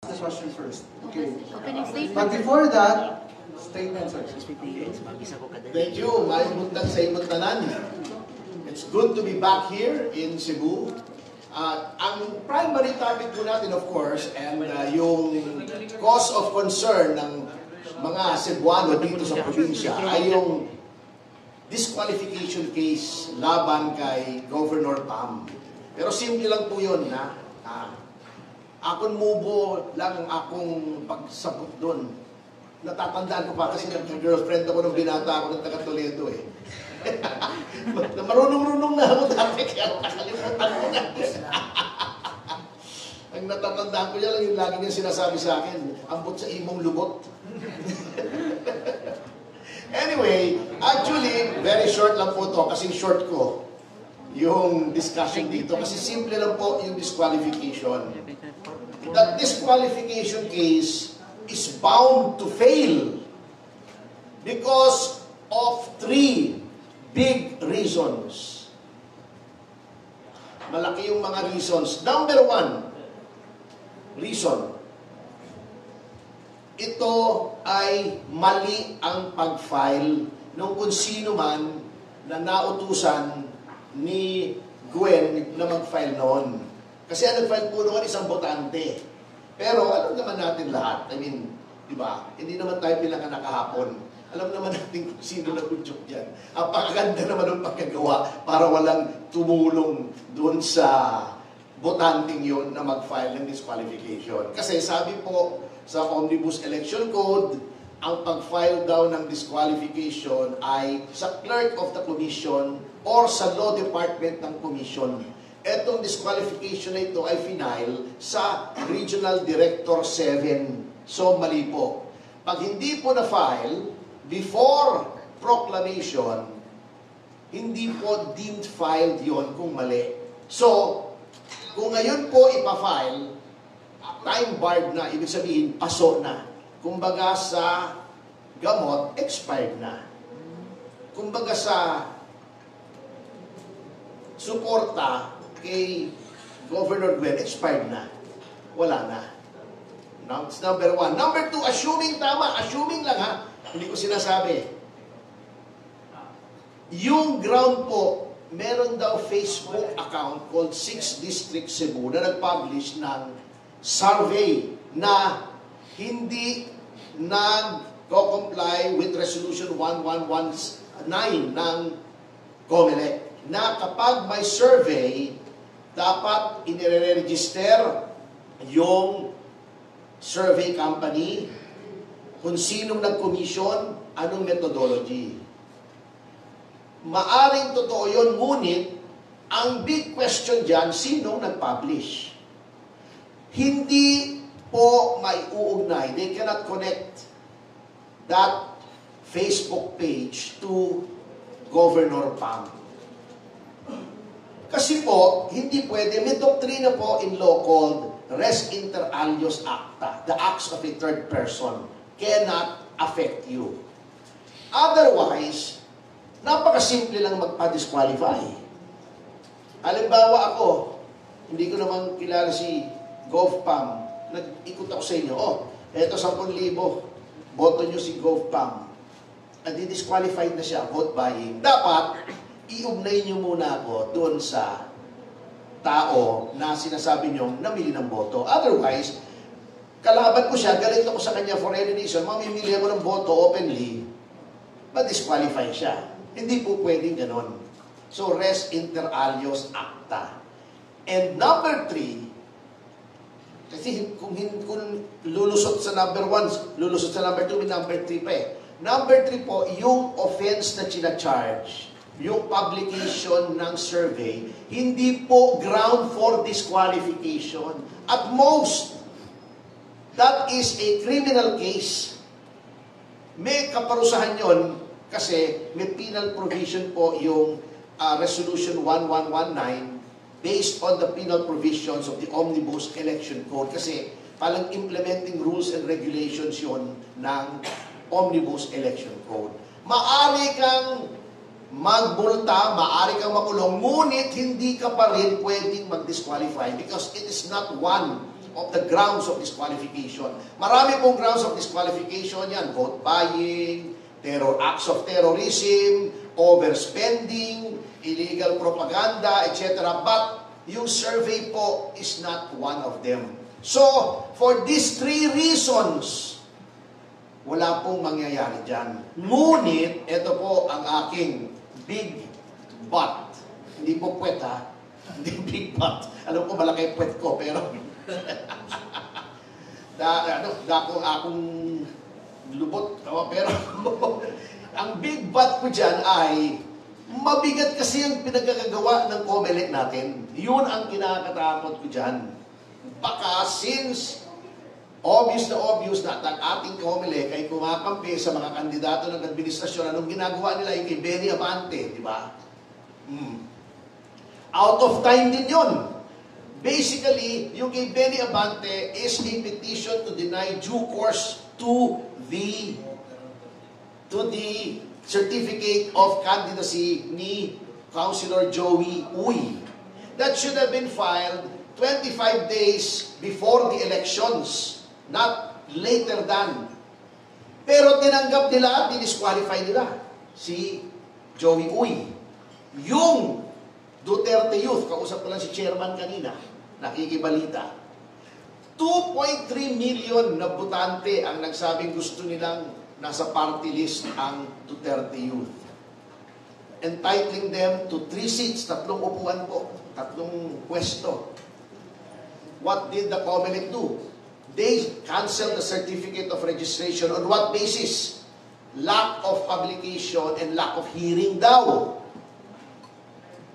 The question first. Okay. Opening statement. But before that, statement, sir. Thank you. Maayong buntag sa imong tanan. It's good to be back here in Cebu. Ang primary topic po natin, of course, and yung cause of concern ng mga Cebuano dito sa probinsya ay yung disqualification case laban kay Governor Pam. Pero simple lang po yun, na akong mubo lang akong pagsabot doon. Natatandaan ko pa kasi nag-girlfriend ako nung binata ako ng taga Toledo eh. Marunong-runong na ako dati kaya nakalimutan ko na. Ang natatandaan ko niya lang yung lagi niya sinasabi sa akin, ambot sa imong lubot. Anyway, actually, very short lang po to kasi short ko yung discussion dito kasi simple lang po yung disqualification. That disqualification case is bound to fail because of three big reasons. Malaki yung mga reasons. Number one reason, ito ay mali ang pag-file ng kung sino man na nautusan ni Gwen na mag-file noon. Kasi ang nag-file po noon isang botante. Pero alam naman natin lahat. I mean, di ba? Hindi naman tayo pinanganak kahapon. Alam naman natin kung sino nag-udyok dyan. Ang pagkaganda naman ng pagkagawa para walang tumulong doon sa botanting yon na mag-file ng disqualification. Kasi sabi po sa Omnibus Election Code, ang pag-file daw ng disqualification ay sa clerk of the commission or sa law department ng commission. Etong disqualification na ito ay final sa Regional Director 7. So, mali po. Pag hindi po na-file, before proclamation, hindi po deemed filed yon kung mali. So, kung ngayon po ipa-file, time barred na, ibig sabihin, paso na. Kumbaga sa gamot, expired na. Kumbaga sa suporta kay Governor Gwen, expired na. Wala na. Now, it's number one. Number two, assuming tama. Assuming lang ha. Hindi ko sinasabi. Yung ground po, meron daw Facebook account called 6 District Cebu na nag-publish ng survey na hindi nag-comply with Resolution 1119 ng COMELEC na kapag may survey, dapat inire-register yung survey company, kung sinong nag-commission, anong methodology. Maaring totoo yun, ngunit ang big question dyan, sinong nag-publish? Hindi po may uugnay. They cannot connect that Facebook page to Governor Pam. Kasi po, hindi pwede. May doktrina po in law called res inter alios acta. The acts of a third person cannot affect you. Otherwise, napakasimple lang magpa-disqualify. Halimbawa ako, hindi ko naman kilala si GovPam. Nag-ikot ako sa inyo. Oh, eto 10,000. Boto nyo si GovPam. At disqualified na siya, vote buying. Dapat, iugnay nyo muna ako doon sa tao na sinasabi nyo namili ng boto. Otherwise, kalaban ko siya, galit ako sa kanya for any reason, mamimili ako ng boto openly, ma-disqualify siya. Hindi po pwedeng ganon. So, res inter alios acta. And number 3, kasi kung lulusot sa number 1, lulusot sa number 2, may number 3 pa eh. Number 3 po, yung offense na charge, yung publication ng survey, hindi po ground for disqualification. At most, that is a criminal case. May kaparusahan yon kasi may penal provision po yung Resolution 1119 based on the penal provisions of the Omnibus Election Code kasi palang implementing rules and regulations yon ng Omnibus Election Code. Maari kang magbulta, maaari kang makulong, ngunit hindi ka pa rin pwedeng mag-disqualify because it is not one of the grounds of disqualification. Marami pong grounds of disqualification yan. Vote buying, acts of terrorism, overspending, illegal propaganda, etc. But yung survey po is not one of them. So, for these 3 reasons, wala pong mangyayari dyan. Ngunit, ito po ang aking big but. Hindi po puwet ha. Hindi big but. Alam ko malaki puwet ko, pero akong lubot. Pero ang big but ko dyan ay mabigat kasi ang pinagkakagawa ng COMELEC natin. Yun ang kinakatakot ko dyan. Baka since obvious na ang ating COMELEC ay kumakampi sa mga kandidato ng administrasyon, anong ginagawa nila yung kay Benny Abante, di ba? Out of time din yun. Basically, yung kay Benny Abante is a petition to deny due course to the certificate of candidacy ni Councilor Joey Uy. That should have been filed 25 days before the elections, not later than. Pero tinanggap nila at dinisqualify nila si Joey Uy. Yung Duterte Youth, kausap ko lang si chairman kanina, nakikibalita. 2.3 million na botante ang nagsabing gusto nilang nasa party list ang Duterte Youth. Entitling them to 3 seats, 3 upuan po, 3 pwesto. What did the COMELEC do? They canceled the certificate of registration. On what basis? Lack of publication and lack of hearing daw.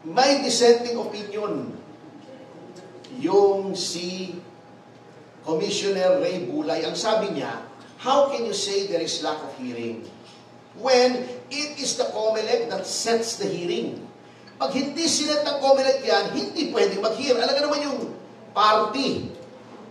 May dissenting opinion. Yung si Commissioner Ray Bulay, ang sabi niya, how can you say there is lack of hearing when it is the COMELEC that sets the hearing? Pag hindi sinet ng COMELEC yan, hindi pwedeng mag-hear. Alam ka naman yung party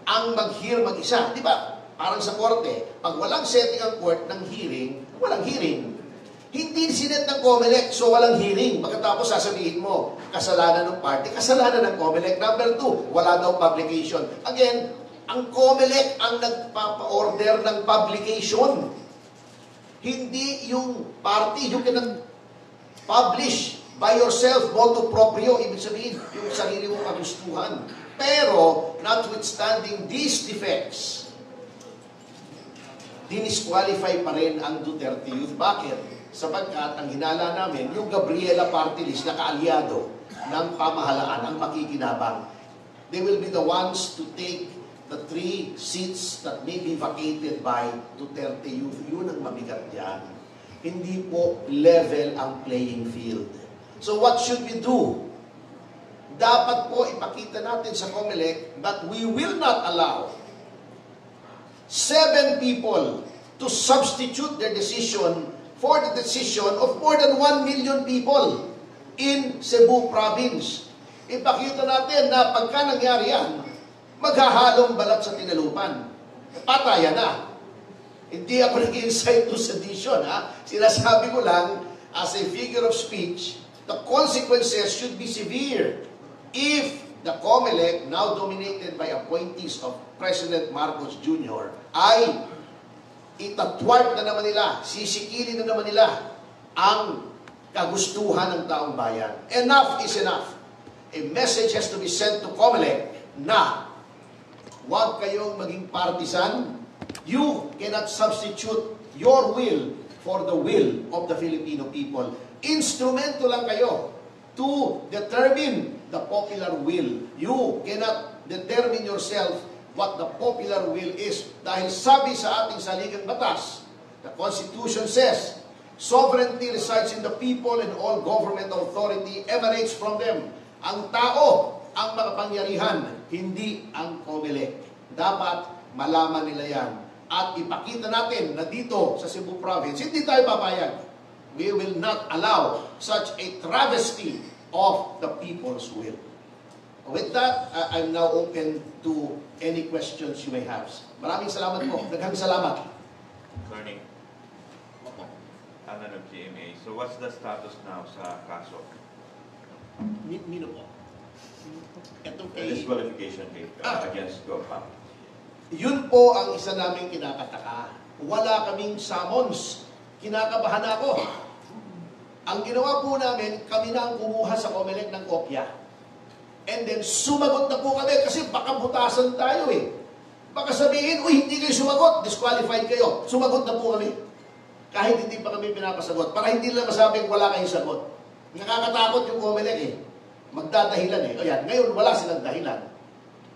ang mag-hear mag-isa. Di ba? Parang sa korte, pag walang setting ang court ng hearing, walang hearing. Hindi sinet ng COMELEC, so walang hearing. Pagkatapos sasabihin mo, kasalanan ng party, kasalanan ng COMELEC. Number 2, wala daw publication. Again, ang COMELEC ang nagpapa-order ng publication. Hindi yung party. You cannot publish by yourself, motu proprio, ibig sabihin, yung sarili mong kagustuhan. Pero, notwithstanding these defects, dinisqualify pa rin ang Duterte Youth. Bakit? Sapagkat ang hinala namin, yung Gabriela Party List na kaalyado ng pamahalaan ang makikinabang. They will be the ones to take the 3 seats that may be vacated by Duterte Youth. Yun ang mabigat yan. Hindi po level ang playing field. So what should we do? Dapat po ipakita natin sa COMELEC that we will not allow 7 people to substitute their decision for the decision of more than 1 million people in Cebu Province. Ipakita natin na pagka nangyari yan, maghahalong balat sa tinalupan. Patayan na. Hindi ako nag-incite to sedition, ha? Sinasabi ko lang, as a figure of speech, the consequences should be severe if the COMELEC, now dominated by appointees of President Marcos Jr., ay itatwart na naman nila, sisikilin na naman nila ang kagustuhan ng taong bayan. Enough is enough. A message has to be sent to COMELEC na huwag kayong maging partisan. You cannot substitute your will for the will of the Filipino people. Instrumento lang kayo to determine the popular will. You cannot determine yourself what the popular will is. Dahil sabi sa ating saligang batas, the Constitution says, sovereignty resides in the people and all government authority emanates from them. Ang tao ang makapangyarihan, hindi ang COMELEC. Dapat malaman nila yan. At ipakita natin na dito sa Cebu Province, hindi tayo papayag. We will not allow such a travesty of the people's will. With that, I'm now open to any questions you may have. Maraming salamat po. Daghang salamat. Attorney, Tanan of GMA. So what's the status now sa kaso? Nino po. Ito kay... Disqualification case against GoPam. Yun po ang isa naming kinakataka. Wala kaming summons. Kinakabahan ako. Ang ginawa po namin, kami na ang kumuha sa COMELEC ng kopya. And then, sumagot na po kami kasi baka butasan tayo eh. Baka sabihin, uy, hindi kayo sumagot, disqualified kayo. Sumagot na po kami. Kahit hindi pa kami pinapasagot. Para hindi lang masabing wala kayong sagot. Nakakatakot yung COMELEC eh. Magdadahilan eh. O yan, ngayon wala silang dahilan.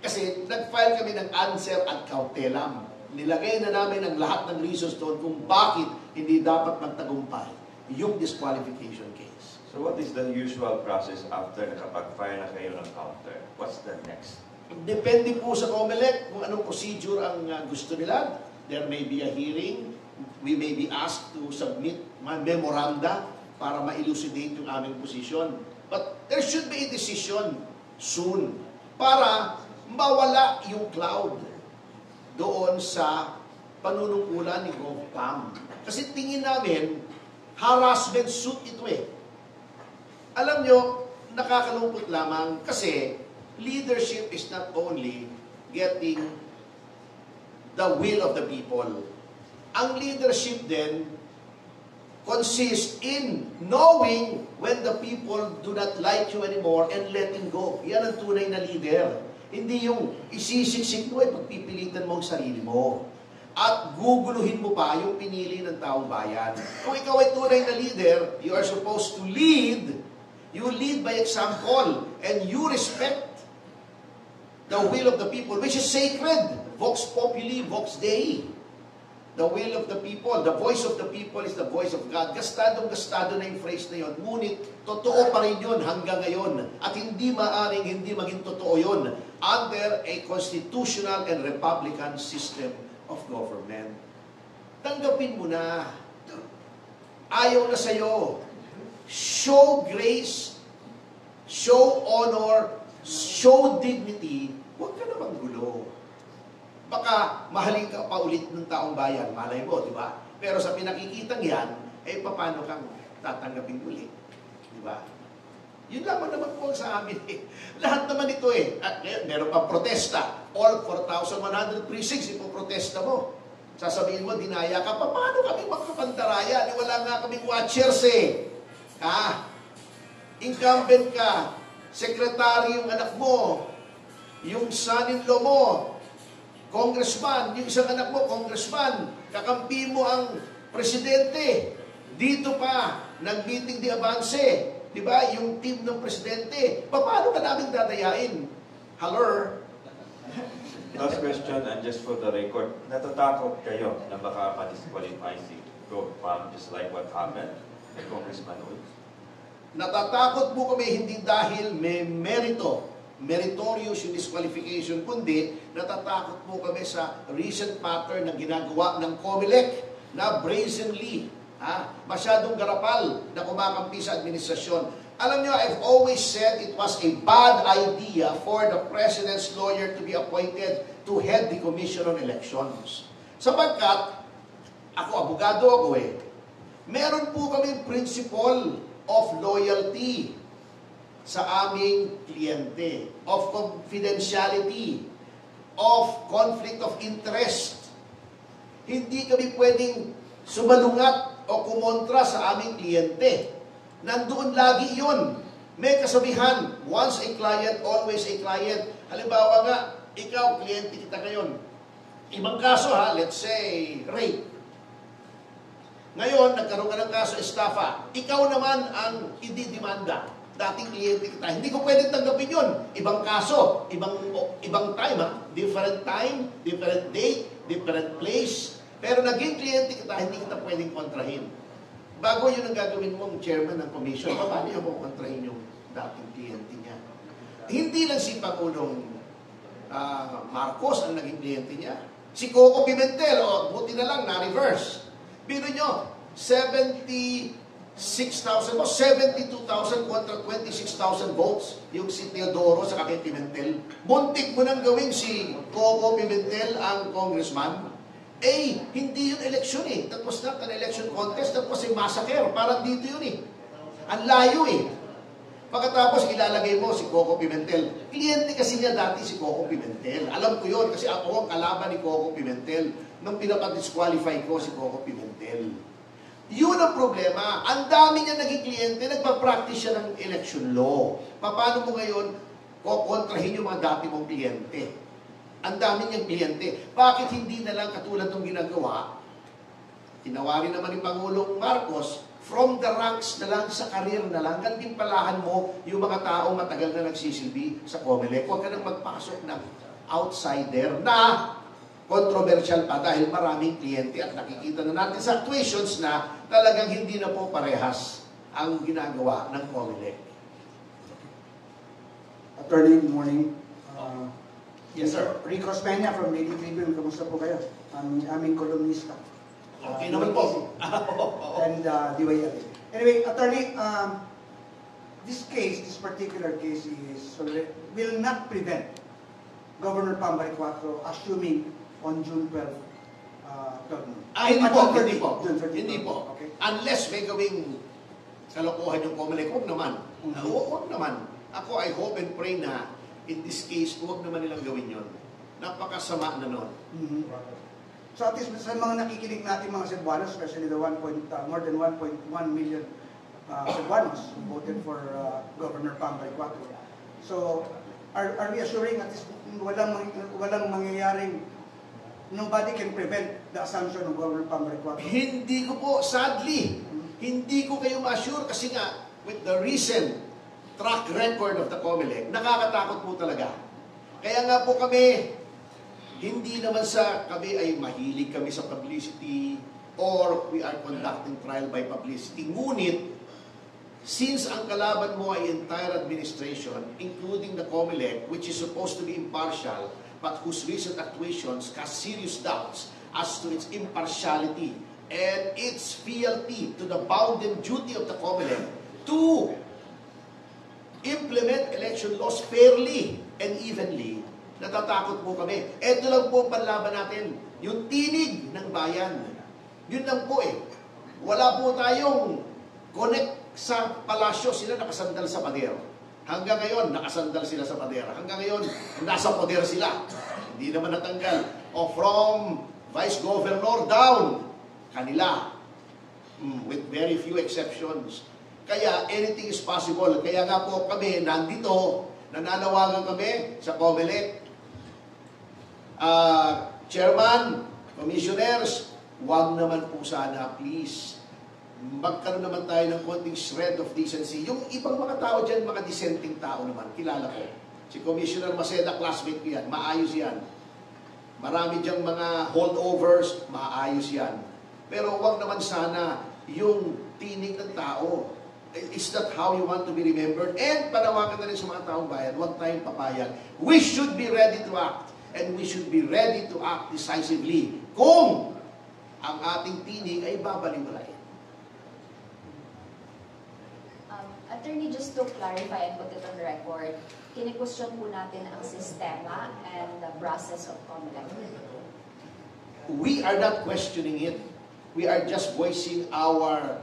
Kasi nag-file kami ng answer ad cautelam. Nilagay na namin ang lahat ng reasons doon kung bakit hindi dapat magtagumpay yung disqualification case. So what is the usual process after nakapag-file na kayo ng counter? What's the next? Depende po sa COMELEC kung anong procedure ang gusto nila. There may be a hearing. We may be asked to submit memoranda para ma-elucidate yung aming position. But there should be a decision soon para mawala yung cloud doon sa panunungkulan ni Gov Pam. Kasi tingin namin, harassment suit ito eh. Alam nyo, nakakalungkot lamang kasi leadership is not only getting the will of the people. Ang leadership din consists in knowing when the people do not like you anymore and letting go. Yan ang tunay na leader. Hindi yung isisiksik mo ay pagpipilitan mo ang sarili mo. At guguluhin mo pa yung pinili ng taong bayan. Kung ikaw ay tunay na leader, you are supposed to lead. You lead by example and you respect the will of the people, which is sacred. Vox populi, vox Dei. The will of the people, the voice of the people is the voice of God. Gastado na yung phrase na yun. Ngunit, totoo pa rin yun hanggang ngayon. At hindi maaring hindi maging totoo yun under a constitutional and republican system of government. Tanggapin mo na. Ayaw na sa'yo. Show grace, show honor, show dignity. Huwag ka namang gulo. Baka mahalin ka pa ulit ng taong bayan, malay mo, di ba? Pero sa pinakikitang yan, paano kang tatanggapin ulit? Di ba? Yun lamang naman po sa amin eh. Lahat naman ito eh. At meron pang protesta. All 4,100 precincts, ipoprotesta mo. Sasabihin mo, dinaya ka pa. Paano kami magkapandaraya? Wala nga kaming watchers eh. Incumbent ka. Secretary yung anak mo. Yung son-in-law mo. Congressman, yung isang anak mo, congressman, kakampi mo ang presidente. Dito pa, nag-meeting di avance. Di ba? Yung team ng presidente. Paano ka namin dadayain? Hello? Last question, and just for the record, natatakot kayo na baka ma-disqualify si Gov Pam just like what happened kay Congressman Woods? Natatakot po kami hindi dahil may meritorious yung disqualification, kundi natatakot po kami sa recent pattern na ginagawa ng COMELEC na brazenly, masyadong garapal na kumakampi sa administrasyon. Alam nyo, I've always said it was a bad idea for the President's lawyer to be appointed to head the Commission on Elections. Sapagkat, abogado ako eh, meron po kaming principle of loyalty sa aming kliyente, of confidentiality, of conflict of interest. Hindi kami pwedeng sumalungat o kumontra sa aming kliyente. Nandoon lagi yun. May kasabihan, once a client, always a client. Halimbawa nga, ikaw, kliyente kita ngayon. Ibang kaso let's say, rape. Ngayon, nagkaroon ka ng kaso estafa. Ikaw naman ang ididimanda. Dating kliyente kita. Hindi ko pwedeng tanggapin yun. Ibang kaso, ibang time, different time, different date, different place. Pero naging kliyente kita, hindi kita pwedeng kontrahin. Bago yun ang gagawin mong chairman ng commission, paano yung mo kontrahin yung dating kliyente niya? Hindi lang si Pangulong Marcos ang naging kliyente niya. Si Coco Pimentel, buti na lang, na-reverse. Bino nyo, 72,000 kontra 26,000 votes yung si Teodoro sa kay Pimentel. Muntik mo nang gawin si Coco Pimentel ang congressman. Hindi yun eleksyon eh. That was not an election contest. That was a massacre. Parang dito yun eh. Ang layo eh. Pagkatapos ilalagay mo si Coco Pimentel. Kliyente kasi niya dati si Coco Pimentel. Alam ko yun kasi ako ang kalaban ni Coco Pimentel nung pinapa-disqualify ko si Coco Pimentel. Yun ang problema. Ang dami niya naging kliyente, nagpa-practice siya ng election law. Paano mo ngayon kukontrahin yung mga dati mong kliyente? Ang dami niyang kliyente. Bakit hindi na lang katulad ng ginagawa? Tinawari naman ni Pangulong Marcos, from the ranks na lang, sa career na lang, gantimpalahan mo yung mga taong matagal na nagsisilbi sa COMELEC. Huwag ka nang magpasok ng outsider na controversial pa dahil maraming kliyente at nakikita na natin sa actuations na talagang hindi na po parehas ang ginagawa ng COMELEC. Attorney, good morning. Yes, sir. Rico Peña from Daily Tribune. Kamusta po kayo? Aming kolumnista. Okay naman po. And DYL. Anyway, Attorney, this particular case will not prevent Governor Pambari Cuatro assuming on June 12. Hindi po. June 30. Hindi po. Okay. Unless may gawing kalokohan yung COMELEC, huwag naman. Huwag naman. Ako, I hope and pray na in this case, huwag naman nilang gawin yun. Napakasama na nun. So at least sa mga nakikinig natin mga Cebuanos, especially the more than 1.1 million Cebuanos who voted for Governor Pambari Cuatro. So are we assuring at least walang mangyayaring, nobody can prevent the assumption of Governor Pambari Cuatro? Hindi ko po, sadly, hindi ko kayo ma-assure kasi nga, with the recent track record of the COMELEC, nakakatakot po talaga. Kaya nga po kami, hindi naman sa kami ay mahilig kami sa publicity or we are conducting trial by publicity. Ngunit, since ang kalaban mo ay entire administration, including the COMELEC, which is supposed to be impartial, but whose recent actuations cast serious doubts as to its impartiality and its fealty to the bounden duty of the COMELEC to implement election laws fairly and evenly, natatakot po kami. Ito lang po ang panlaban natin, yung tinig ng bayan. Yun lang po eh. Wala po tayong connect sa palasyo, sila nakasandal sa pader. Hanggang ngayon, nakasandal sila sa pader. Hanggang ngayon, nasa pader sila. Hindi naman natanggal. O from Vice Governor down, kanila. With very few exceptions. Kaya anything is possible. Kaya nga po kami nandito, nananawagan kami sa COMELEC. Chairman, commissioners, wag naman po sana, please. Magkaroon naman tayo ng konting shred of decency. Yung ibang mga tao dyan, mga dissenting tao naman, kilala ko. Si Commissioner Maceda, classmate ko yan, maayos yan. Marami diyang mga holdovers, maayos yan. Pero wag naman sana yung tinig ng tao. Is that how you want to be remembered? And panawagan na rin sa mga taong bayan, huwag tayong papayag. We should be ready to act. And we should be ready to act decisively kung ang ating tinig ay babaliwalain. Attorney, just to clarify and put it on the record, kini-question po natin ang sistema and the process of COMELEC. We are not questioning it. We are just voicing our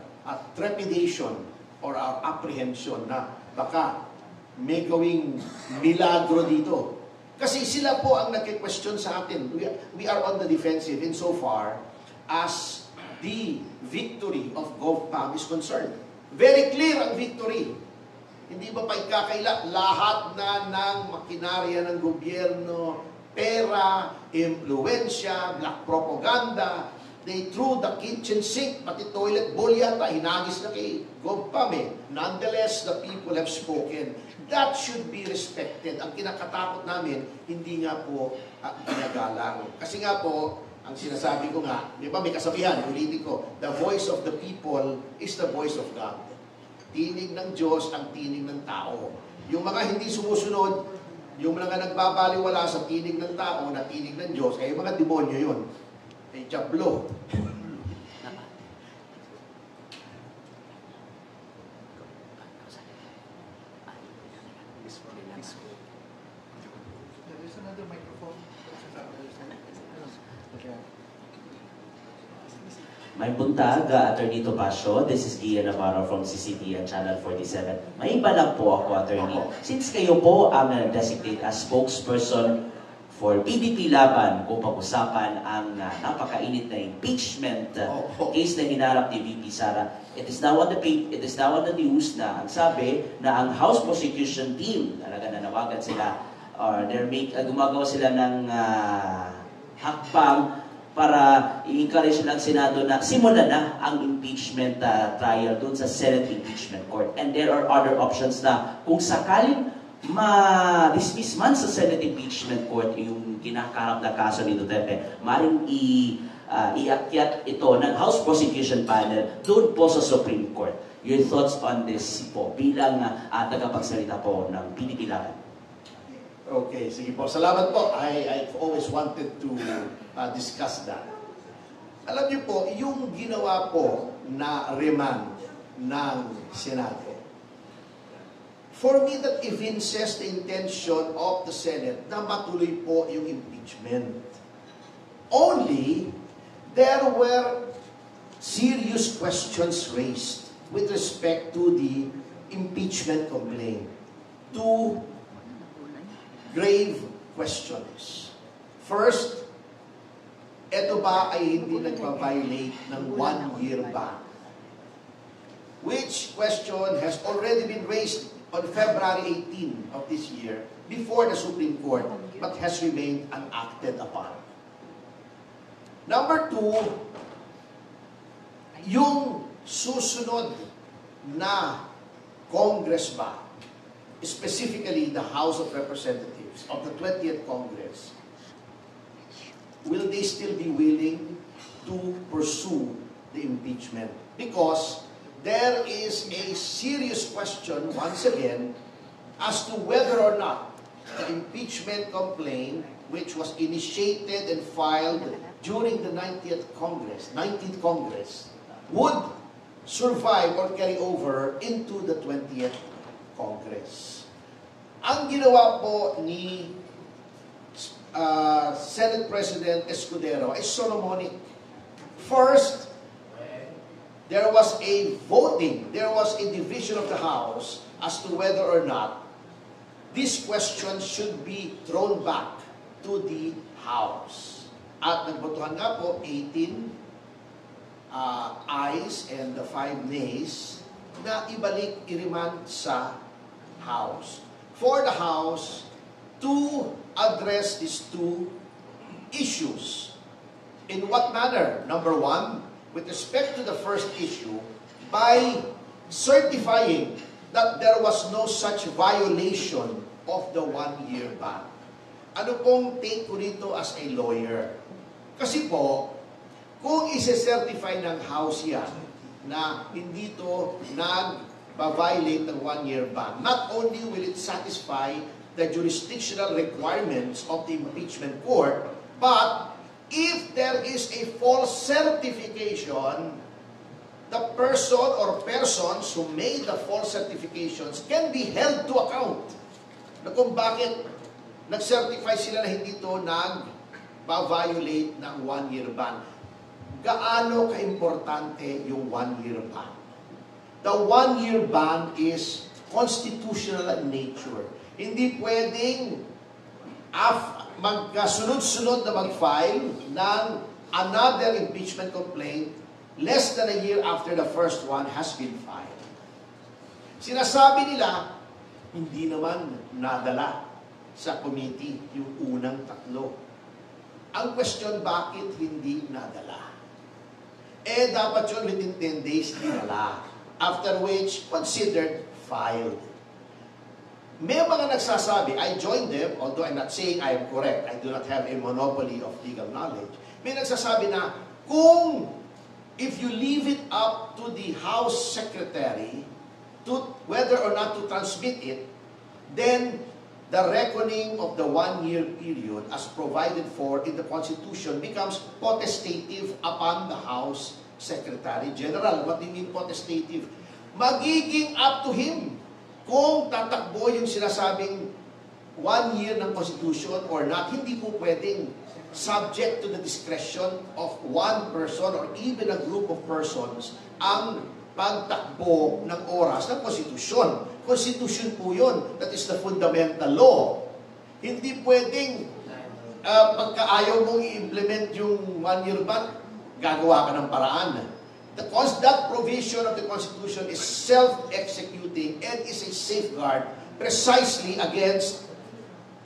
trepidation or our apprehension na baka may gawing milagro dito. Kasi sila po ang nagki-question sa atin. We are on the defensive insofar as the victory of GovPam is concerned. Very clear ang victory. Hindi ba pa ikakaila? Lahat na ng makinarya ng gobyerno, pera, impluensya, black propaganda, they threw the kitchen sink, pati toilet bowl yata, hinagis na kay GovPam eh. Nonetheless, the people have spoken. That should be respected. Ang kinakatakot namin, hindi nga po ginagalang. Kasi nga po, ang sinasabi ko nga, di ba may kasabihan, ulitin ko, the voice of the people is the voice of God. Tinig ng Diyos ang tinig ng tao. Yung mga hindi sumusunod, yung mga nagbabaliwala sa tinig ng tao na tinig ng Diyos, ay mga demonyo yun. Ay diablo. There's another microphone. May buntag, Attorney Topacio. This is Gia Navarro from CCTV Channel 47. May iba lang po ako, Attorney. Since kayo po ang designate as spokesperson for PDP Laban kung pag-usapan ang napakainit na impeachment case na hinarap ni VP Sara, it is now on the news na ang sabi na ang House Prosecution Team, talaga nanawagan sila, or gumagawa sila ng hakbang para i-encourage ng Senado na simulan na ang impeachment trial doon sa Senate Impeachment Court. And there are other options na kung sakaling ma-dismiss man sa Senate Impeachment Court yung kinakarap na kaso ni Duterte, maring iakyat ito ng House Prosecution Panel doon po sa Supreme Court. Your thoughts on this po bilang tagapagsalita po ng PDP Laban? Okay, sige po. Salamat po. I've always wanted to discuss that. Alam niyo po, yung ginawa po na remand ng Senado, for me, that evinces the intention of the Senate na matuloy po yung impeachment. Only, there were serious questions raised with respect to the impeachment complaint. Two grave questions. First, ito ba ay hindi nagpa-violate ng 1-year ban? Which question has already been raised on February 18 of this year before the Supreme Court but has remained unacted upon. Number two, yung susunod na Congress ba, specifically the House of Representatives of the 20th Congress, will they still be willing to pursue the impeachment? Because there is a serious question, once again, as to whether or not the impeachment complaint, which was initiated and filed during the 19th Congress, would survive or carry over into the 20th Congress. Ang ginawa po ni Senate President Escudero ay Solomonic. First, there was a voting, there was a division of the House as to whether or not this question should be thrown back to the House. At nagbotohan nga po 18 ayes and 5 nays na ibalik, i-remand sa House. For the House to address these two issues. In what manner? Number one, with respect to the first issue, by certifying that there was no such violation of the 1-year ban. Ano pong take ko rito as a lawyer? Kasi po, kung isi-certify ng House yan na hindi to nag-violate ng 1-year ban, not only will it satisfy the jurisdictional requirements of the impeachment court, but if there is a false certification, the person or persons who made the false certifications can be held to account. Na kung bakit nag-certify sila na hindi ito nag-violate ng 1-year ban. Gaano ka-importante yung 1-year ban? The 1-year ban is constitutional in nature. Hindi pwedeng magkasunod-sunod na mag-file ng another impeachment complaint less than a year after the first one has been filed. Sinasabi nila, hindi naman nadala sa committee yung unang tatlo. Ang question, bakit hindi nadala? Dapat yun within 10 days dinala. After which, considered filed. May mga nagsasabi, I joined them, although I'm not saying I am correct, I do not have a monopoly of legal knowledge. May nagsasabi na, if you leave it up to the House Secretary to whether or not to transmit it, then the reckoning of the 1-year period as provided for in the Constitution becomes potestative upon the House Secretary General. What do you mean potestative? Magiging up to him kung tatakbo yung sinasabing 1 year ng Constitution or not. Hindi po pwedeng subject to the discretion of one person or even a group of persons ang pagtakbo ng oras ng konstitusyon. Konstitusyon po yun. That is the fundamental law. Hindi pwedeng pagka ayaw mong i-implement yung 1-year ban, gagawa ka ng paraan. That provision of the Constitution is self-executing and is a safeguard precisely against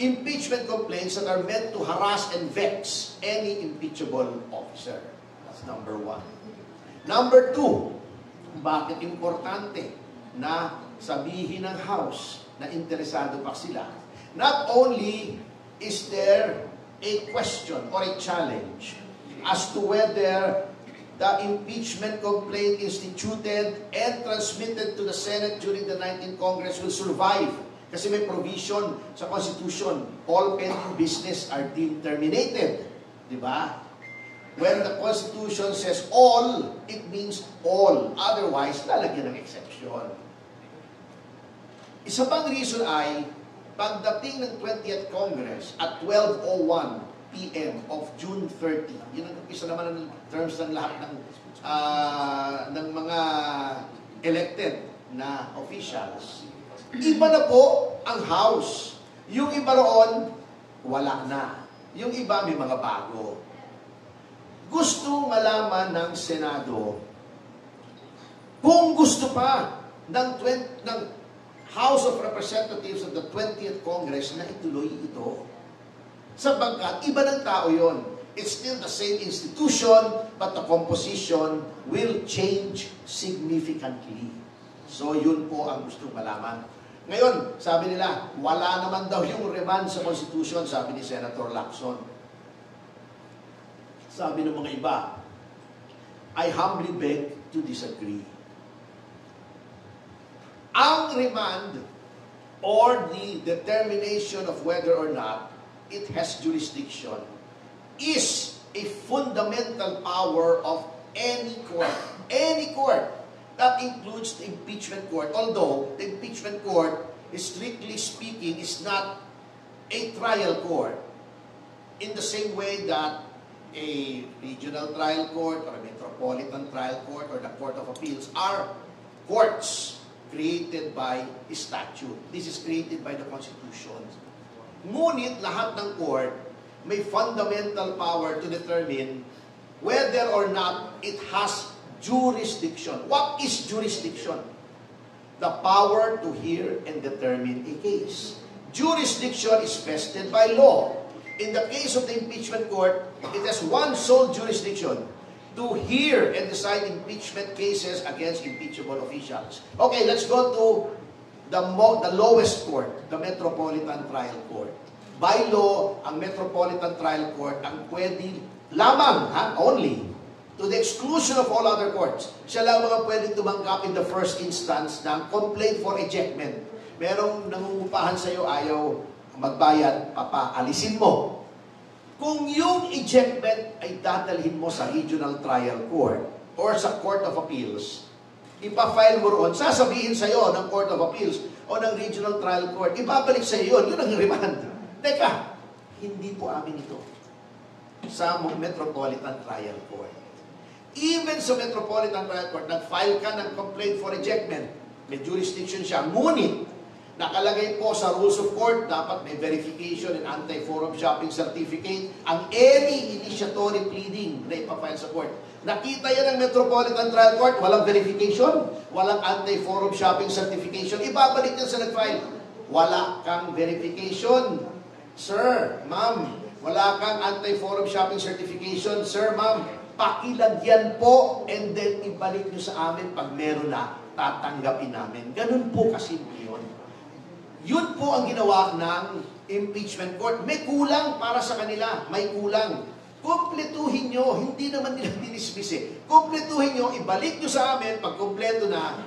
impeachment complaints that are meant to harass and vex any impeachable officer. That's number 1. Number 2, bakit importante na sabihin ng House na interesado pa sila? Not only is there a question or a challenge as to whether the impeachment complaint instituted and transmitted to the Senate during the 19th Congress will survive. Kasi may provision sa Constitution, all pending business are deemed terminated. Diba? When the Constitution says all, it means all. Otherwise, lalagyan ng exception. Isa pang reason ay, pagdating ng 20th Congress at 12:01 p.m. of June 30, yun ang isa naman ng terms ng lahat ng mga elected na officials. Iba na po ang House. Yung iba roon, wala na. Yung iba may mga bago. Gusto malaman ng Senado kung gusto pa ng House of Representatives of the 20th Congress na ituloy ito. Sabagkat, iba ng tao yon. It's still the same institution, but the composition will change significantly. So, yun po ang gusto malaman. Ngayon, sabi nila, wala naman daw yung remand sa Constitution, sabi ni Senator Lacson. Sabi ng mga iba, I humbly beg to disagree. Ang remand or the determination of whether or not it has jurisdiction is a fundamental power of any court. Any court. That includes the impeachment court. Although the impeachment court, strictly speaking, is not a trial court. In the same way that a regional trial court or a metropolitan trial court or the Court of Appeals are courts created by statute. This is created by the Constitution. Ngunit lahat ng court may fundamental power to determine whether or not it has jurisdiction. What is jurisdiction? The power to hear and determine a case. Jurisdiction is vested by law. In the case of the impeachment court, it has one sole jurisdiction: to hear and decide impeachment cases against impeachable officials. Okay, let's go to the lowest court, the Metropolitan Trial Court. By law, ang Metropolitan Trial Court ang pwede lamang, only, to the exclusion of all other courts, siya lang mga pwedeng tumanggap in the first instance ng complaint for ejectment. Merong nangungupahan sa'yo, ayaw magbayad, papaalisin mo. Kung yung ejectment ay dadalhin mo sa regional trial court or sa Court of Appeals, ipafile mo roon, sasabihin sa'yo ng Court of Appeals o ng regional trial court, ibabalik sa'yo yun ang remand. Teka, hindi po amin ito sa Metropolitan Trial Court. Even sa Metropolitan Trial Court, nag-file ka ng complaint for ejectment, may jurisdiction siya, ngunit nakalagay po sa Rules of Court, dapat may verification and anti-forum shopping certificate ang any initiatory pleading na ipafile sa court. Nakita yan ng Metropolitan Trial Court, walang verification, walang anti-forum shopping certification, ibabalik yan sa nag-file. Wala kang verification, sir, ma'am. Wala kang anti-forum shopping certification, sir, ma'am. Pakilagyan po and then ibalik nyo sa amin pag meron na, tatanggapin namin. Ganun po kasimple yun. Yun po ang ginawa ng impeachment court. May kulang para sa kanila. May kulang. Kumpletuhin nyo. Hindi naman nila dinismiss eh. Kumpletuhin nyo, ibalik nyo sa amin. Pag kumpleto na,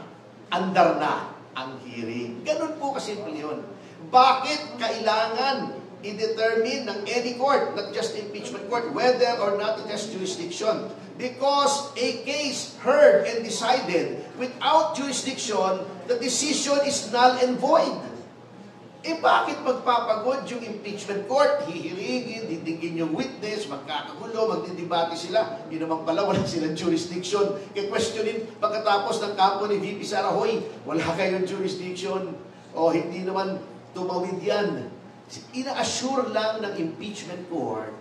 andar na ang hearing. Ganun po kasimple yun. Bakit kailangan i-determine ng any court, not just the impeachment court, whether or not it has jurisdiction? Because a case heard and decided without jurisdiction, the decision is null and void. Eh bakit magpapagod yung impeachment court? Hihirigin, didigin yung witness, magkakagulo, magdidebate sila. Yun naman pala, wala silang jurisdiction. Questionin pagkatapos ng kampo ni VP Sara, hoy, wala kayong jurisdiction. O hindi naman tumawid yan. Ina-assure lang ng impeachment court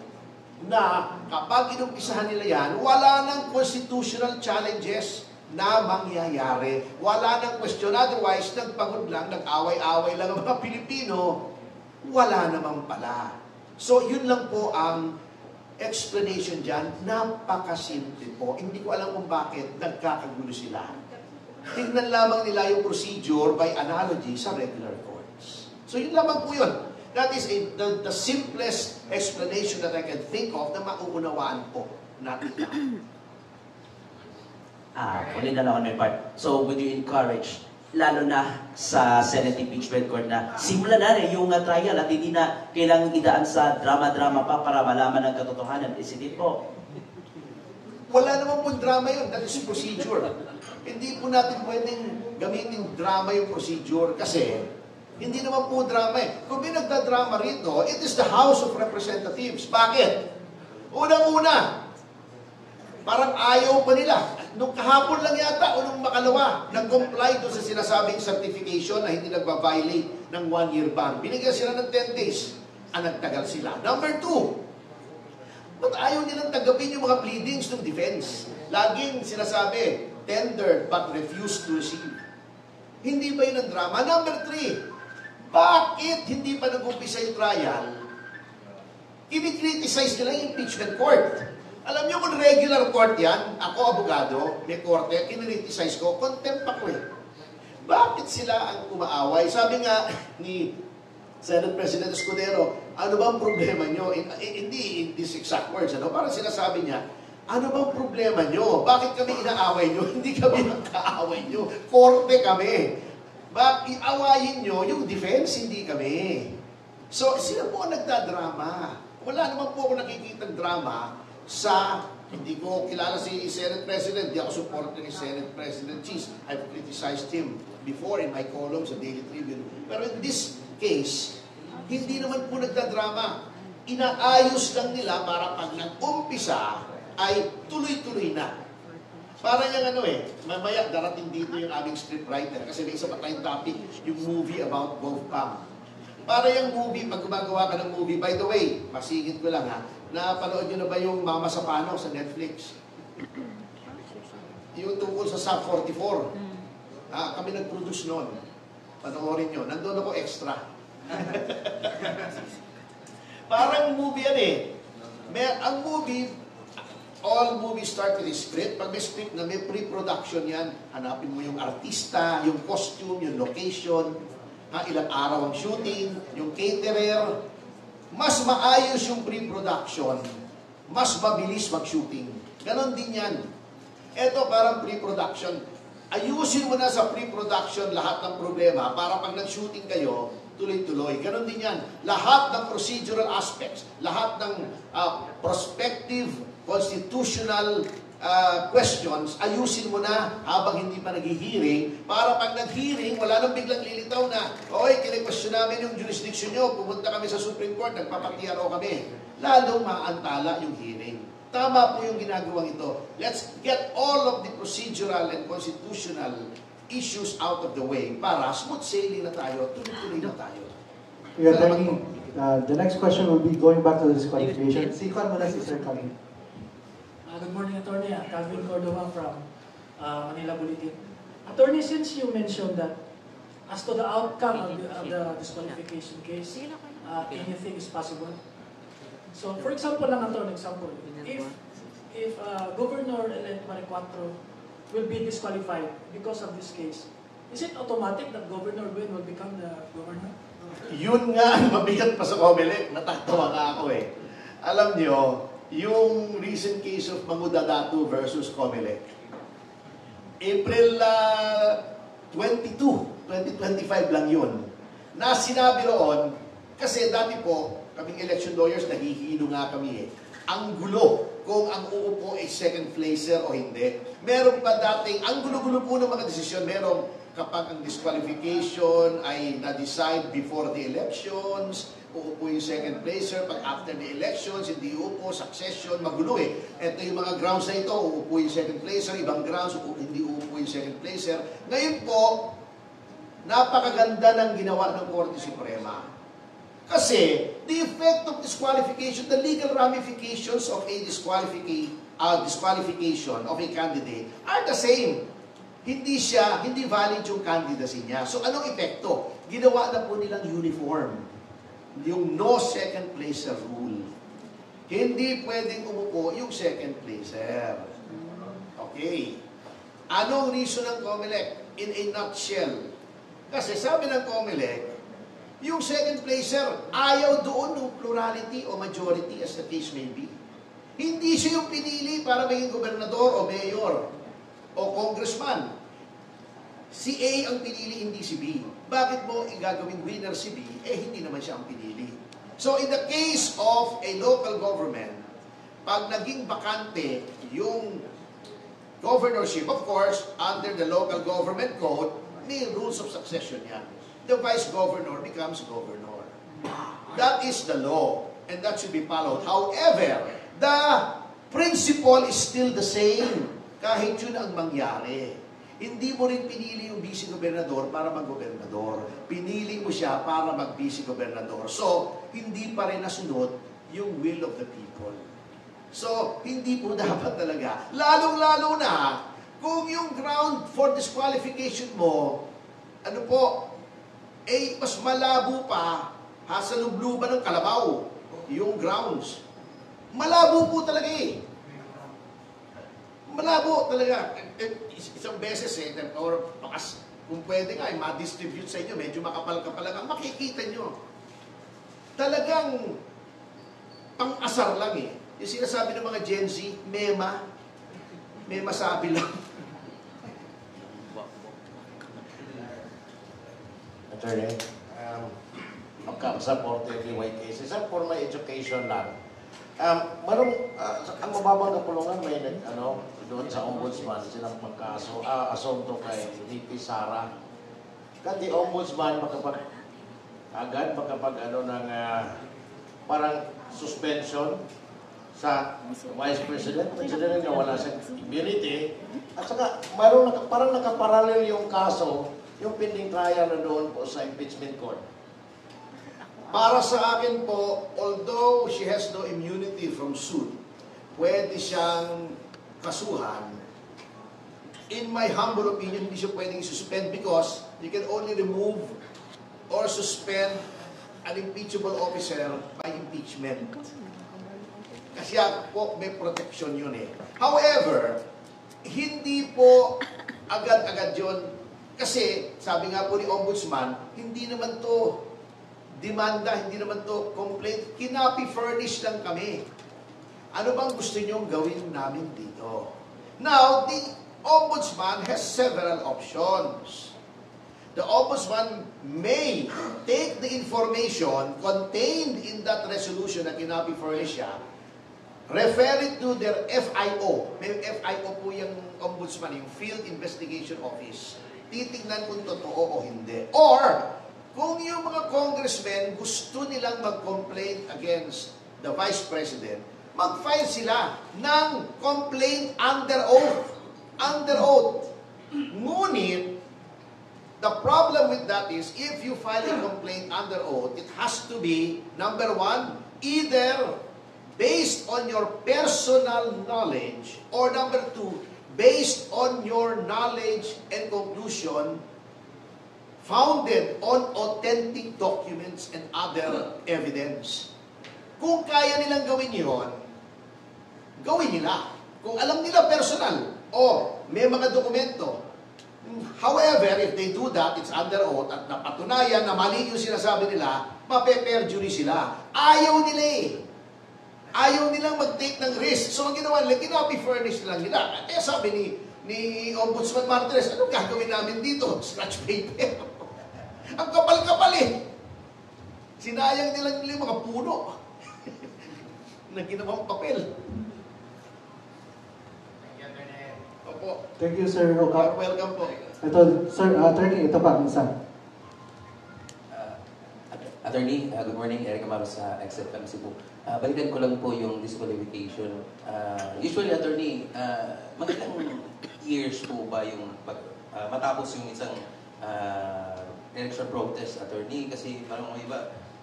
na kapag inumpisahan nila yan, wala nang constitutional challenges na mangyayari. Wala nang question. Otherwise, nagpagod lang, nag-away-away lang ang mga Pilipino, wala naman pala. So, yun lang po ang explanation dyan. Napakasimple po. Hindi ko alam kung bakit nagkakagulo sila. Tingnan lamang nila yung procedure by analogy sa regular courts. So, yun lamang po yun. That is the simplest explanation that I can think of na mauunawaan po natin. Uli na lang on my part. So, would you encourage, lalo na sa Senate Impeachment Court na simulan na yung trial at hindi na kailangang idaan sa drama-drama pa para malaman ang katotohanan? Is it po? Wala naman pong drama yun. That is procedure. Hindi po natin pwedeng gamitin drama yung procedure kasi hindi naman po drama eh. Kung may nagdadrama rito, it is the House of Representatives. Bakit? Unang-una, parang ayaw pa nila. Nung kahapon lang yata, o nung makalawa, nag-comply doon sa sinasabing certification na hindi nagpa-violate ng 1-year ban. Binigyan sila ng 10 days. Nagtagal sila. Number 2, ba't ayaw nilang tagapin yung mga pleadings ng defense? Laging sinasabi, tendered but refused to receive. Hindi ba yun ang drama? Number 3, bakit hindi pa nag-umpisa yung trial? Kinikriticize nila yung impeachment court. Alam niyo kung regular court yan, ako abogado, may korte, kinriticize ko, contempt ako eh. Bakit sila ang umaaway? Sabi nga ni Senate President Escudero, ano bang problema nyo? Hindi in these exact words, ano? Parang sinasabi niya, ano bang problema nyo? Bakit kami inaaway nyo? Hindi kami nagkaaway nyo. Korte kami. Bakit iawayin nyo yung defense, hindi kami. So, sila po ang nagdadrama. Wala naman po ako nakikitang drama sa, hindi ko kilala si Senate President, di ako supporter ni Senate President Cheese. I've criticized him before in my column sa Daily Tribune. Pero in this case, hindi naman po nagdadrama. Inaayos lang nila para pag nag-umpisa ay tuloy-tuloy na. Para yung ano eh, mamaya darating dito yung aming scriptwriter kasi may isa pa tayong topic, yung movie about GovPam. Para yung movie, pag gumagawa ka ng movie, by the way, masingit ko lang ha, napanood nyo na ba yung Mama sa Pano sa Netflix? Yung tungkol sa Sub 44. Kami nag-produce noon. Panoorin nyo. Nandun ako extra. Parang movie yan eh. Ang movie, all movies start with a script. Pag may script na may pre-production yan, hanapin mo yung artista, yung costume, yung location, ilang araw ang shooting, yung caterer. Mas maayos yung pre-production, mas mabilis mag-shooting. Ganon din yan. Ito parang pre-production. Ayusin mo na sa pre-production lahat ng problema para pag nag-shooting kayo, tuloy-tuloy. Ganon din yan. Lahat ng procedural aspects, lahat ng prospective, constitutional questions, ayusin mo na habang hindi pa nag-hearing para pag nag-hearing, wala nang biglang lilitaw na, oy, kine-question namin yung jurisdiction nyo, pumunta kami sa Supreme Court, nagpapatiyaro kami. Lalong maantala yung hearing. Tama po yung ginagawang ito. Let's get all of the procedural and constitutional issues out of the way para smooth sailing na tayo, tuloy-tuloy na tayo. Yeah, the next question will be going back to the disqualification. Sikon mo na si Sir Calvin. Good morning, Attorney. Calvin Cordova from Manila Bulletin. Attorney, since you mentioned that as to the outcome of the disqualification case, anything is possible. So, for example lang, Attorney, if Governor-elect Maricuatro will be disqualified because of this case, is it automatic that Governor Guen will become the governor? Yun nga, mabigat pa sa Comelec. Natatawa nga ako eh. Alam nyo, yung recent case of Mangudadatu versus Comelec, April 22, 2025 lang yun. Na sinabi roon, kasi dati po, kaming election lawyers, nahihilo nga kami eh. Ang gulo kung ang uupo ay second placer o hindi. Meron pa dating, ang gulo-gulo po ng mga desisyon, merong kapag ang disqualification ay na-decide before the elections, uupo yung second placer. Pag after the elections, hindi uupo, succession, magulo eh. Ito yung mga grounds na ito, uupo yung second placer, ibang grounds, hindi uupo yung second placer. Ngayon po, napakaganda ng ginawa ng Korte Suprema. Kasi, the effect of disqualification, the legal ramifications of a disqualification of a candidate are the same. Hindi valid yung candidacy niya. So, anong epekto? Ginawa na po nilang uniform. Yung no second placer rule. Hindi pwedeng umupo yung second placer. Okay. Anong reason ng COMELEC? In a nutshell. Kasi sabi ng COMELEC, yung second placer, ayaw doon ng plurality o majority as the case may be. Hindi siya yung pinili para maging gobernador o mayor o congressman. Si A ang pinili, hindi si B. Bakit mo igagawing winner si B? Hindi naman siya ang pinili. So in the case of a local government, pag naging bakante yung governorship, of course, under the local government code, may rules of succession yan. The vice governor becomes governor. That is the law, and that should be followed. However, the principle is still the same, kahit yun ang mangyari. Hindi mo rin pinili yung vice-gobernador para mag-gobernador. Pinili mo siya para mag-vice-gobernador. So, hindi pa rin nasunod yung will of the people. So, hindi po dapat talaga. Lalong-lalo na, kung yung ground for disqualification mo, mas malabo pa, hasalubluban ng kalabaw, yung grounds. Malabo po talaga eh. Malabo talaga. Isang beses or kung pwede nga, ma-distribute sa inyo, medyo makapal-kapal lang, makikita nyo. Talagang pang-asar lang eh. Yung sinasabi ng mga Gen Z, may masabi lang. Attorney, magkakasupport every white cases. For my education lang, ang mababang kapulungan may doon sa ombudsman silang magka-assumpto kay VP Sara. Kasi ombudsman agad ng parang suspension sa vice president. Considering na wala siyang immunity. At saka parang nakaparallel yung kaso, yung pending trial na doon po sa impeachment court. Para sa akin po, although she has no immunity from suit, pwede siyang kasuhan. In my humble opinion, hindi siya pwedeng suspend because you can only remove or suspend an impeachable officer by impeachment. Kasi po, may protection yun eh. However, hindi po agad-agad yun. Kasi, sabi nga po ni Ombudsman, hindi naman to demanda, hindi naman to complaint. Kinapi-furnish lang kami. Ano bang gusto nyong gawin namin dito? Now, the Ombudsman has several options. The Ombudsman may take the information contained in that resolution na kinapi-furnish siya, refer it to their FIO. May FIO po yung Ombudsman, yung Field Investigation Office. Titignan kung totoo o hindi. Or, kung yung mga congressmen gusto nilang mag-complain against the Vice President, mag-file sila ng complaint under oath. Under oath. Ngunit, the problem with that is, if you file a complaint under oath, it has to be, number one, either based on your personal knowledge, or number two, based on your knowledge and conclusion founded on authentic documents and other evidence. Kung kaya nilang gawin yun, gawin nila. Kung alam nila personal, may mga dokumento. However, if they do that, it's under oath, at napatunayan na mali yung sinasabi nila, mape-perjury sila. Ayaw nila eh. Ayaw nilang mag-take ng risk. So, ang ginawa nila, kinapi-furnish lang nila. Sabi ni Ombudsman Martires, anong gagawin namin dito? Scratch paper. Ang kapal-kapal eh. Sinayang nila yung mga puno na ginawang papel. Opo. Thank you, Sir Roca. Welcome po. Ito, sir, attorney, ito pa, minsan. Attorney, good morning. Eric Amaro sa XFM Cebu. Balikan ko lang po yung disqualification. Usually, attorney, mga ilang years po ba yung matapos yung isang election protest, attorney? Kasi parang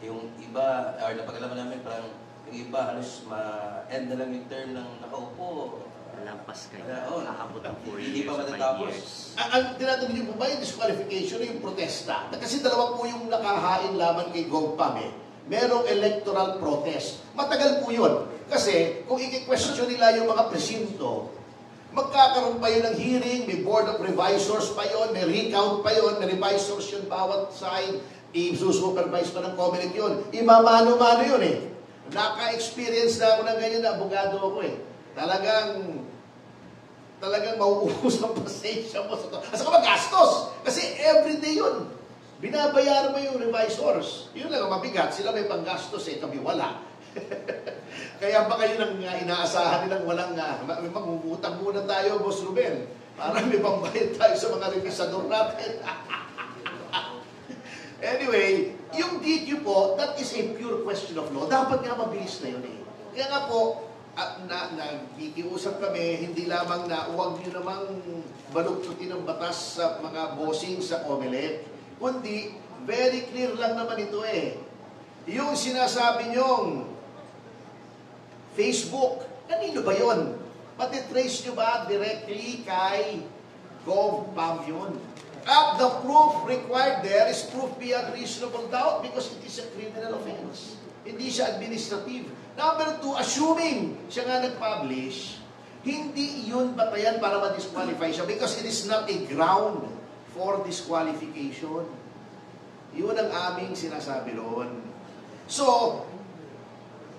yung iba, or napag-alaman namin, parang yung iba halos ma-end na lang yung term ng nakaupo. Lampas kayo. Nakakabot ng 4 years, Hindi pa matatapos. Ang tinatanong niyo po ba yung disqualification o yung protesta? Kasi dalawa po yung nakahain laban kay Gov Pam eh. Merong electoral protest. Matagal po yun. Kasi kung i-question nila yung mga presinto, magkakaroon pa yun ng hearing, may board of revisors pa yun, may recount pa yun, may revisors yun bawat side, i-supervise pa ng COMELEC yun. Imamano-mano yun eh. Naka-experience na ako ng ganyan na abogado ako eh. Talagang mauubos ang pasensya mo sa to. Asa ka magastos? Kasi everyday yun. Binabayaran mo yung revisors. Yun lang ang mabigat. Sila may panggastos eh, kami wala. Kaya ba kayo nang inaasahan nilang walang mangungutang muna tayo, Boss Ruben? Para may pambayad tayo sa mga revisador natin. Anyway, yung DQ po, that is a pure question of law. Dapat nga mabilis na yun eh. Kaya nga po, nagkikiusap kami, hindi lamang na huwag nyo namang baluktutin ng batas sa mga bossing sa COMELEC, kundi very clear lang naman ito eh. Yung sinasabi nyong Facebook, kanino ba yun? Matitrace nyo ba directly kay Gov Pam yun? At the proof required there is proof beyond reasonable doubt because it is a criminal offense. Hindi siya administrative. Number 2, assuming siya nga nag-publish, hindi yun batayan para ma-disqualify siya because it is not a ground for disqualification. Yun ang aming sinasabi ron. So,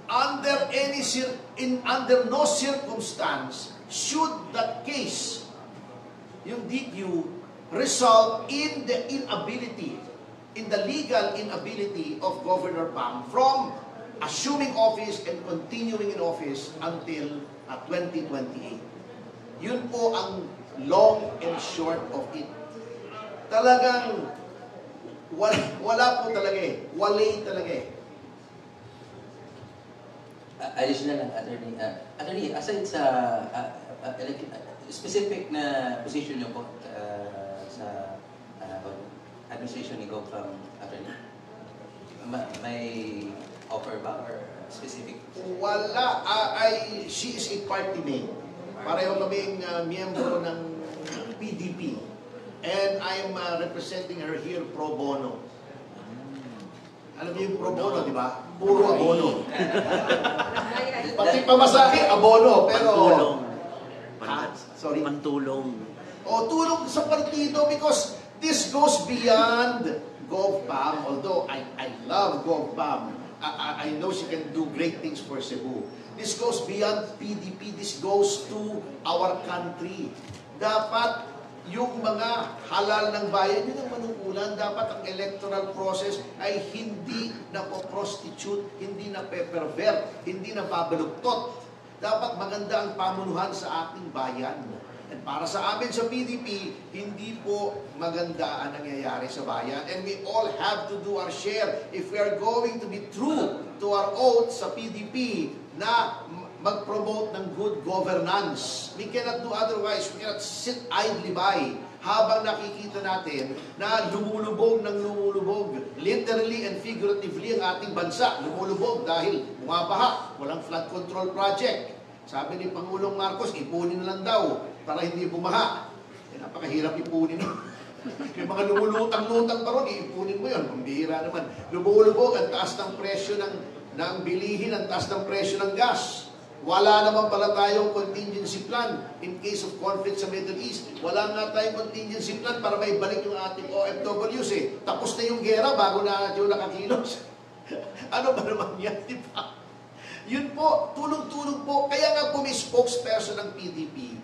under no circumstance should that case, yung DQ, result in the inability, in the legal inability of Governor Pam from assuming office and continuing in office until 2028. Yun po ang long and short of it. Talagang wala po talaga eh. Walay talaga eh. Additional lang, attorney, aside sa specific na position niyo po sa administration ni Gov from attorney, may offer ba or specific? Wala. She is a party mate. Pareho kaming miyembro ng PDP. And I'm representing her here pro bono. Alam niyo yung pro bono, di ba? Puro abono. Pati pamasahe, abono. Pero... Pantulong. Sorry? Pantulong. O, tulong sa partido because this goes beyond Gov Pam. Although I love Gov Pam. I know she can do great things for Cebu. This goes beyond PDP. This goes to our country. Dapat yung mga halal ng bayan, yun ang manukulan. Dapat ang electoral process ay hindi na-prostitute, hindi na-pervert, hindi na-babaluktot. Dapat maganda ang pamunuhan sa ating bayan. And para sa amin sa PDP, hindi po maganda ang nangyayari sa bayan. And we all have to do our share if we are going to be true to our oath sa PDP na mag-promote ng good governance. We cannot do otherwise. We cannot sit idly by habang nakikita natin na lumulubog ng lumulubog. Literally and figuratively ang ating bansa. Lumulubog dahil bumabaha. Walang flood control project. Sabi ni Pangulong Marcos, ipunin na lang daw para hindi bumaha. Napakahirap ipunin. Yung mga lumulutang-lutang pa ron, ipunin mo yun. Pambihira naman. Lumulubog ang taas ng presyo ng bilihin, ang taas ng presyo ng gas. Wala naman pala tayong contingency plan in case of conflict sa Middle East. Wala nga tayong contingency plan para may balik yung ating OFWs eh. Tapos na yung gera bago na yung nakakilos. Ano ba naman yan, di ba? Yun po, tulong-tulong po. Kaya nga po may spokesperson ng PDP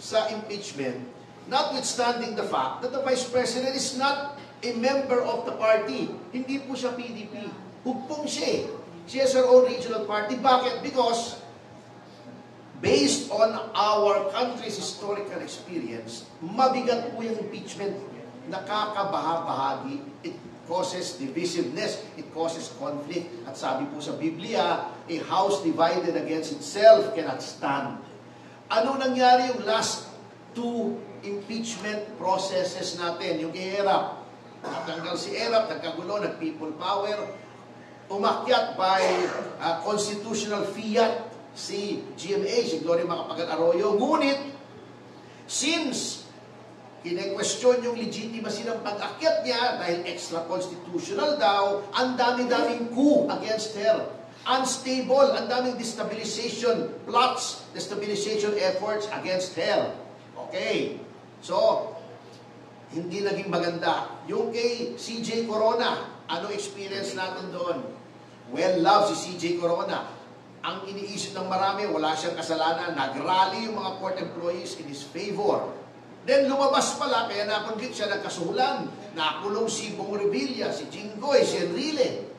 sa impeachment, notwithstanding the fact that the Vice President is not a member of the party. Hindi po siya PDP. Hugpong siya eh. She has her own regional party. Bakit? Because based on our country's historical experience, mabigat po yung impeachment. Nakakabaha-bahagi. It causes divisiveness. It causes conflict. At sabi po sa Biblia, a house divided against itself cannot stand. Ano nangyari yung last two impeachment processes natin? Yung kay Erap, natanggal si Erap, nagkagulo, nag-people power, umakyat by constitutional fiat si GMA, si Gloria Macapagal-Arroyo. Ngunit, since kine-question yung legitimacy ng pag-akyat niya dahil extra-constitutional daw, ang dami-daming coup against her. Unstable, ang daming destabilization plots, destabilization efforts against her. Okay. So, hindi naging maganda. Yung kay CJ Corona, ano experience natin doon? Well, love si CJ Corona. Ang iniisip ng marami, wala siyang kasalanan. Nag-rally yung mga court employees in his favor. Then lumabas pala, kaya nakonvict siya, nagkasuhulan. Nakulong si Bong Revilla, si Jinggoy, si Enrile.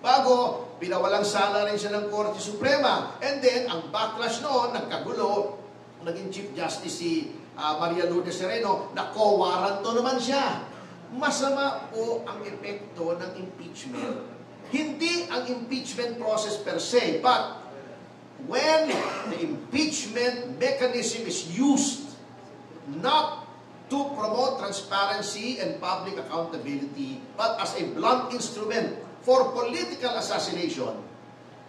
Bago, pinawalang sala rin siya ng Korte Suprema. And then, ang backlash noon, nagkagulo, naging Chief Justice si Maria Lourdes Sereno, na co-warranto naman siya. Masama po ang epekto ng impeachment. Hindi ang impeachment process per se, but when the impeachment mechanism is used not to promote transparency and public accountability, but as a blunt instrument for political assassination,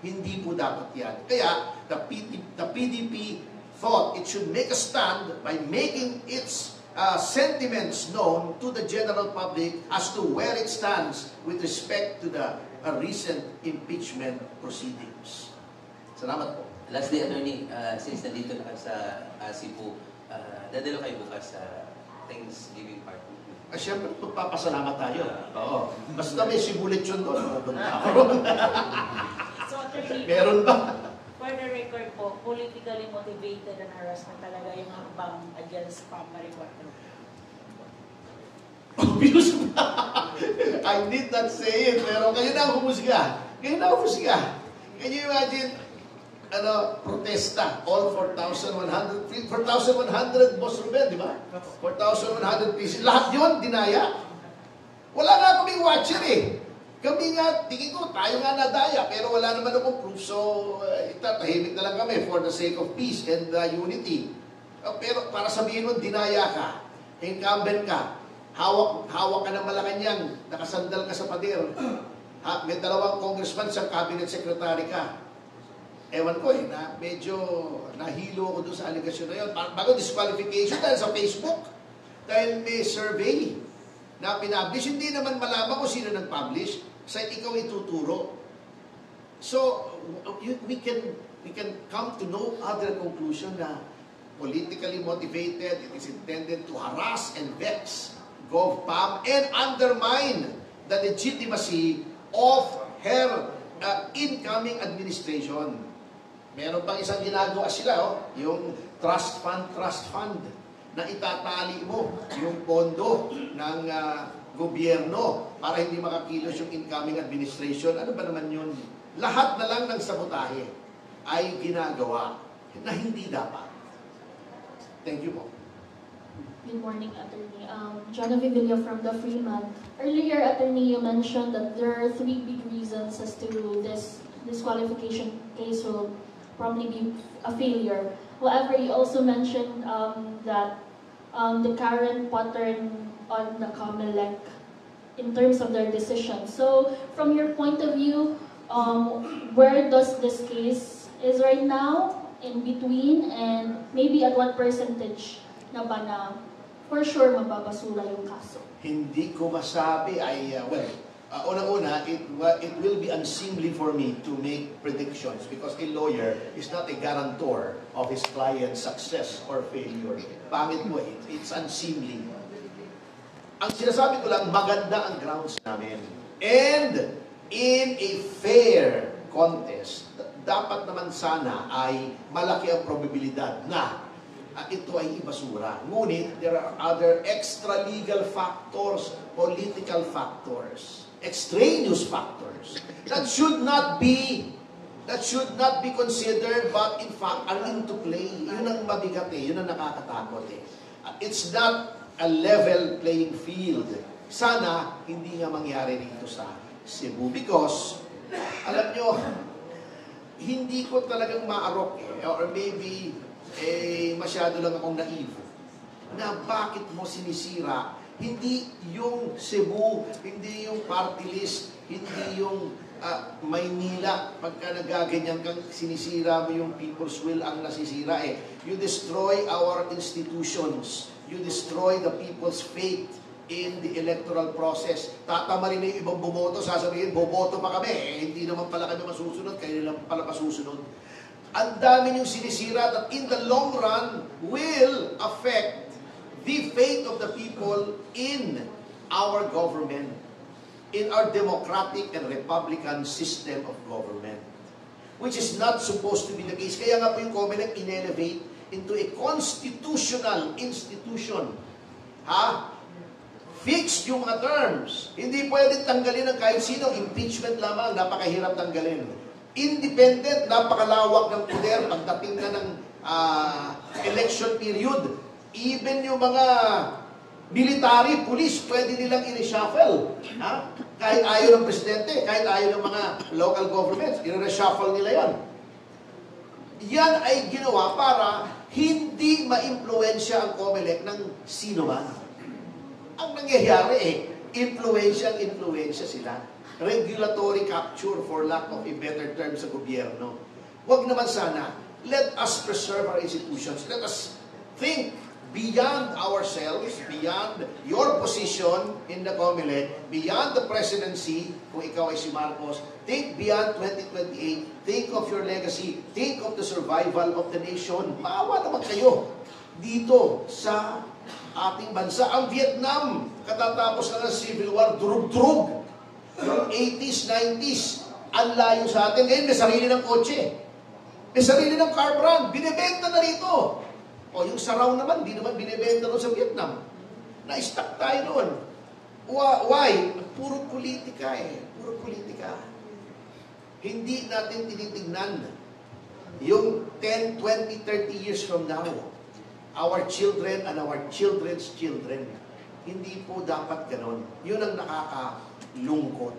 hindi po dapat yan. Kaya, the PDP thought it should make a stand by making its sentiments known to the general public as to where it stands with respect to the recent impeachment proceedings. Salamat po. Lastly, Attorney, since nandito na kayo sa Cebu, dadalo kayo bukas sa Thanksgiving party. Siyempre, magpapasalamat tayo. Oo. Basta may sibulit yun doon. So, Attorney, meron ba? for the record po, politically motivated and harassment talaga yung hakbang against Pam Maricuatro. Obvious ba? I did not say it, pero kayo na ang humusga. Kayo na ang humusga. Can you imagine, protesta, all 4,100, Boss Ruben, di ba? 4,100 pieces. Lahat yun, dinaya. Wala nga kaming watcher eh. Kami nga, tingin ko, tayo nga nadaya, pero wala naman akong proof. So, itatahimik na lang kami for the sake of peace and unity. Pero para sabihin mo, dinaya ka, incumbent ka, hawak ka ng Malacanang, nakasandal ka sa pader, may dalawang congressman sa cabinet secretary ka. Ewan ko na medyo nahilo ko doon sa allegation na yun. Bago disqualification dahil sa Facebook. Dahil may survey na pinablish, hindi naman malaman kung sino nag-publish, sa ikaw ituturo. So, we can come to no other conclusion na politically motivated, it is intended to harass and vex Gov Pam and undermine the legitimacy of her incoming administration. Meron pang isang ginagawa sila, yung trust fund, na itatali mo yung pondo ng gobyerno para hindi makakilos yung incoming administration. Ano ba naman yun? Lahat na lang ng sabotahe ay ginagawa na hindi dapat. Thank you po. Good morning, Attorney. Genevieve Villa from the Freeman. Earlier, Attorney, you mentioned that there are 3 big reasons as to this disqualification case will probably be a failure. However, you also mentioned that the current pattern on the COMELEC in terms of their decision. So, from your point of view, where does this case is right now, in between, and maybe at what percentage na ba na for sure mababasura yung kaso? Hindi ko masabi ay, unang-una, it will be unseemly for me to make predictions because a lawyer is not a guarantor of his client's success or failure. Pangit mo, it's unseemly. Ang sinasabi ko lang, maganda ang grounds namin. And in a fair contest, dapat naman sana ay malaki ang probabilidad na ito ay ibasura. Ngunit, there are other extra-legal factors, political factors, extraneous factors that should not be that should not be considered but in fact are into play. Yun ang mabigat eh, yun ang nakakatakot eh. It's not a level playing field. Sana hindi nga mangyari dito sa Cebu because alam nyo, hindi ko talagang maarok eh, or maybe masyado lang akong naive na bakit mo sinisira hindi yung Cebu, hindi yung party list, hindi yung Maynila. Pagka nagaganyan kang sinisira mo yung people's will ang nasisira eh. You destroy our institutions. You destroy the people's faith in the electoral process. Tatama rin na yung ibang bumoto, sasabihin, boboto pa kami. Hindi naman pala kami masusunod, kayo lang pala masusunod. Ang dami yung sinisira that in the long run will affect the faith of the people in our government, in our democratic and republican system of government, which is not supposed to be the case. Kaya nga po yung COMELEC in-elevate into a constitutional institution. Fixed yung mga terms. Hindi pwede tanggalin ng kahit sino. Impeachment lamang, napakahirap tanggalin. Independent, napakalawak ng poder pagdating na ng election period. Even yung mga military, police, pwede nilang i-reshuffle. Kahit ayaw ng presidente, kahit ayaw ng mga local governments, i-reshuffle nila yan. Yan ay ginawa para hindi ma-impluensya ang COMELEC ng sino man. Ang nangyayari influensya sila. Regulatory capture for lack of a better term sa gobyerno. Huwag naman sana. Let us preserve our institutions. Let us think beyond ourselves, beyond your position in the COMELEC, beyond the presidency, kung ikaw ay si Marcos, think beyond 2028, think of your legacy, think of the survival of the nation. Maawa naman kayo dito sa ating bansa. Ang Vietnam, katatapos na ng Civil War, durug-durug. Noong 80s, 90s, ang layo sa atin. Ngayon, may sarili ng kotse. May sarili ng car brand. Binibenta na rito. O yung saraw naman, di naman binibenta doon sa Vietnam. Na-stuck tayo noon. Why? Puro politika Puro politika. Hindi natin tinitignan yung 10, 20, 30 years from now. Our children and our children's children. Hindi po dapat ganon. Yun ang nakakalungkot.